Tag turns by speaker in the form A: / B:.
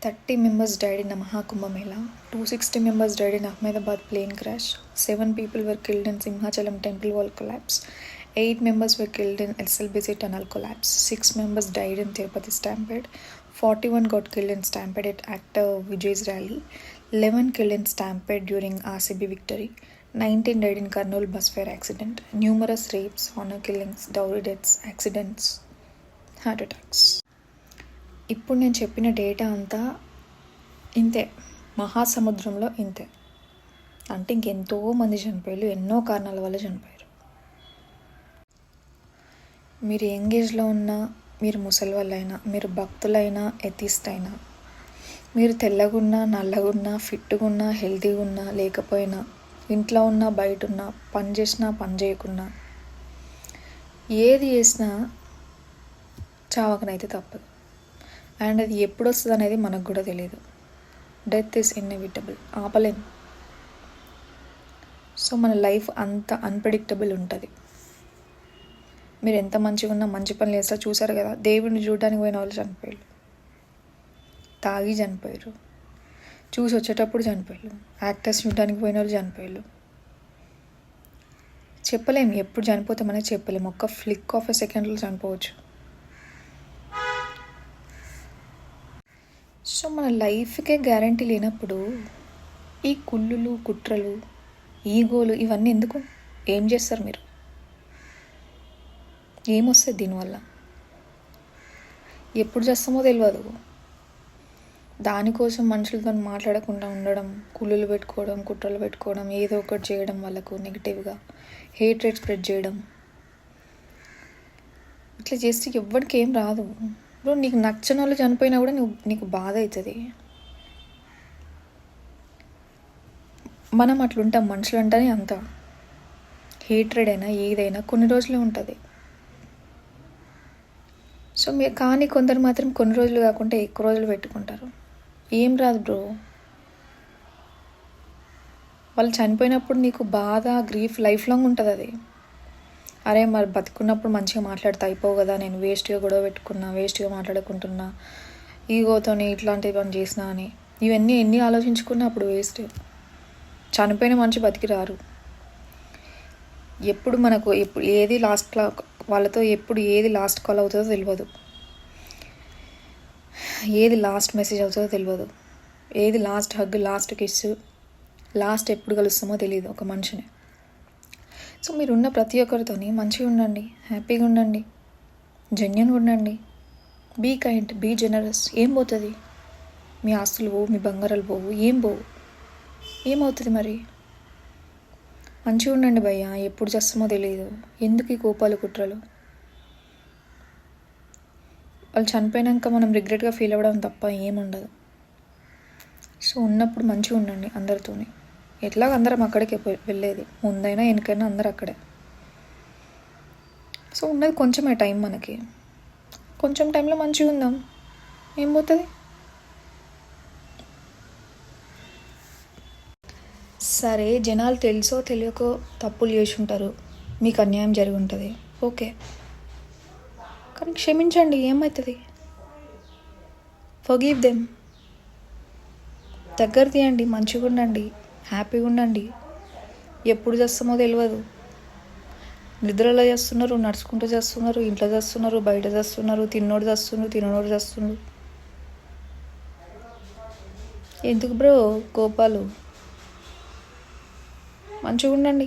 A: 30 members died in the Mahakumbh Mela, 260 members died in Ahmedabad plane crash, 7 people were killed in Simhachalam temple wall collapse, 8 members were killed in SLBC tunnel collapse, 6 members died in Tirupati stampede, 41 got killed in stampede at actor Vijay's rally, 11 killed in stampede during RCB victory, 19 died in Kurnool bus fare accident, numerous rapes, honor killings, dowry deaths, accidents, heart attacks. ఇప్పుడు నేను చెప్పిన data అంతా ఇంతే, మహాసముద్రంలో ఇంతే. అంటే ఇంకెంతో మంది చనిపోయారు, ఎన్నో కారణాల వల్ల చనిపోయారు. మీరు ఎంగేజ్లో ఉన్నా, మీరు ముసలి వాళ్ళైనా, మీరు భక్తులైనా, ఎథిస్ట్ అయినా, మీరు తెల్లగున్నా, నల్లగున్నా, ఫిట్గా ఉన్నా, హెల్తీగా ఉన్నా, లేకపోయినా, ఇంట్లో ఉన్నా, బయట ఉన్నా, పని చేసినా, పని చేయకున్నా, ఏది చేసినా చావకనైతే తప్పదు. అండ్ అది ఎప్పుడు వస్తుంది అనేది మనకు కూడా తెలియదు. డెత్ ఈస్ ఇన్ఎవిటబుల్, ఆపలేం. సో మన లైఫ్ అంత అన్ప్రెడిక్టబుల్ ఉంటుంది. మీరు ఎంత మంచిగా ఉన్నా, మంచి పనులు చేస్తా చూసారు కదా, దేవుడిని చూడడానికి పోయిన వాళ్ళు చనిపోయారు, తాగి చనిపోయారు, చూసి వచ్చేటప్పుడు చనిపోయారు, యాక్టర్స్ చూడడానికి పోయిన వాళ్ళు చనిపోయారు. చెప్పలేము ఎప్పుడు చనిపోతామనేది చెప్పలేము. ఒక్క ఫ్లిక్ ఆఫ్ ఎ సెకండ్లో చనిపోవచ్చు. సో మన లైఫ్కే గ్యారంటీ లేనప్పుడు ఈ కుళ్ళులు, కుట్రలు, ఈగోలు ఇవన్నీ ఎందుకు? ఏం చేస్తారు మీరు? ఏమొస్తుంది దీనివల్ల? ఎప్పుడు చేస్తామో తెలియదు. దానికోసం మనుషులతో మాట్లాడకుండా ఉండడం, కుళ్ళులు పెట్టుకోవడం, కుట్రలు పెట్టుకోవడం, ఏదో ఒకటి చేయడం, వాళ్ళకు నెగిటివ్గా హేట్రేట్ స్ప్రెడ్ చేయడం, ఇట్లా చేస్తే ఎవ్వడికి ఏం రాదు. ఇప్పుడు నీకు నచ్చని వాళ్ళు చనిపోయినా కూడా నీకు బాధ అవుతుంది. మనం అట్లుంటాం, మనుషులు అంటేనే అంత హేట్రెడ్ అయినా ఏదైనా కొన్ని రోజులే ఉంటుంది. సో కానీ కొందరు మాత్రం కొన్ని రోజులు కాకుండా ఎక్కువ రోజులు పెట్టుకుంటారు. ఏం రాదు బ్రో. వాళ్ళు చనిపోయినప్పుడు నీకు బాధ, గ్రీఫ్ లైఫ్ లాంగ్ ఉంటుంది. అది అరే మరి బతుకున్నప్పుడు మంచిగా మాట్లాడితే అయిపోవు కదా, నేను వేస్ట్గా గొడవ పెట్టుకున్నా, వేస్ట్గా మాట్లాడుకుంటున్నా, ఈగోతోని ఇట్లాంటి పని చేసినా అని ఇవన్నీ ఎన్ని ఆలోచించుకున్నా అప్పుడు వేస్ట్. చనిపోయిన మనిషి బతికి రారు. ఎప్పుడు మనకు ఏది లాస్ట్ వాళ్ళతో ఎప్పుడు ఏది లాస్ట్ కాల్ అవుతుందో తెలియదు, ఏది లాస్ట్ మెసేజ్ అవుతుందో తెలియదు, ఏది last hug, last kiss, last ఎప్పుడు కలుస్తామో తెలియదు ఒక మనిషిని. సో మీరున్న ప్రతి ఒక్కరితోని మంచిగా ఉండండి, హ్యాపీగా ఉండండి, జెన్యున్గా ఉండండి, బీ కైండ్, బీ జనరస్. ఏం పోతుంది? మీ ఆస్తులు పోవు, మీ బంగారాలు పోవు, ఏం పోవు. ఏమవుతుంది మరి? మంచిగా ఉండండి భయ్యా. ఎప్పుడు చేస్తామో తెలియదు. ఎందుకు ఈ కోపాలు, కుట్రలు? వాళ్ళు చనిపోయినాక మనం రిగ్రెట్గా ఫీల్ అవ్వడం తప్ప ఏముండదు. సో ఉన్నప్పుడు మంచిగా ఉండండి అందరితోని. ఎట్లాగ అందరం అక్కడికే వెళ్ళేది, ముందైనా వెనకైనా అందరు అక్కడే. సో ఉన్నది కొంచెమే టైం మనకి, కొంచెం టైంలో మంచిగా ఉందాం. ఏం పోతుంది? సరే, జనాలు తెలుసో తెలియకో తప్పులు చేసి ఉంటారు, మీకు అన్యాయం జరిగి ఉంటుంది, ఓకే, కానీ క్షమించండి. ఏమవుతుంది? Forgive them. దగ్గర తీయండి, మంచిగా ఉండండి, హ్యాపీగా ఉండండి. ఎప్పుడు చేస్తామో తెలియదు. నిద్రలో చేస్తున్నారు, నడుచుకుంటూ చేస్తున్నారు, ఇంట్లో చేస్తున్నారు, బయట చేస్తున్నారు, తిన్నోడు చేస్తున్నారు, తిననోడు చేస్తున్నారు. ఎందుకు బ్రో కోపాలు? మంచిగా ఉండండి.